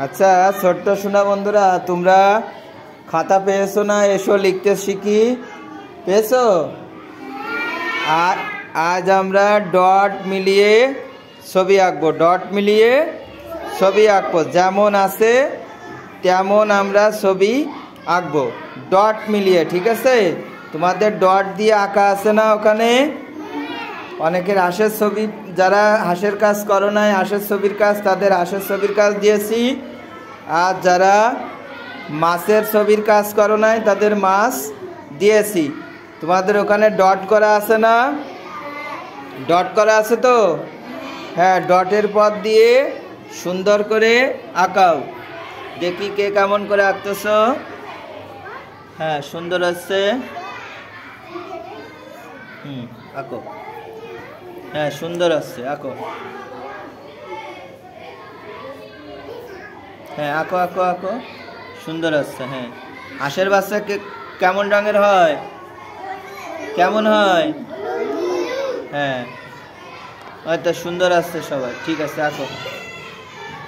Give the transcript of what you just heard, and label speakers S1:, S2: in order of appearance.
S1: আচ্ছা ছোট্ট শোনা বন্ধুরা, তোমরা খাতা পেয়েছো না? এসো লিখতে শিখি। পেয়েছো? আজ আমরা ডট মিলিয়ে ছবি আঁকবো। ডট মিলিয়ে ছবি আঁকবো, যেমন আছে তেমন আমরা ছবি আঁকবো ডট মিলিয়ে। ঠিক আছে? তোমাদের ডট দিয়ে আঁকা আছে না ওখানে? অনেকের হাঁসের ছবি, যারা হাঁসের কাজ করো নাই, হাঁসের ছবির কাজ, তাদের হাঁসের ছবির কাজ দিয়েছি। আর যারা মাছের ছবির কাজ করো নাই, তাদের মাছ দিয়েছি। তোমাদের ওখানে ডট করা আছে না? ডট করা আছে তো? হ্যাঁ, ডটের পথ দিয়ে সুন্দর করে আঁকাও। দেখি কে কেমন করে আঁকতেছ। হ্যাঁ, সুন্দর হচ্ছে। আঁকো। হ্যাঁ, সুন্দর আসছে, আঁকো। হ্যাঁ, আঁকো আঁকো আঁকো, সুন্দর আসছে। হ্যাঁ, হাঁসের বাচ্চা কেমন রঙের হয়? কেমন হয়? হ্যাঁ, হয়তো সুন্দর আসছে সবাই। ঠিক আছে, আঁকো।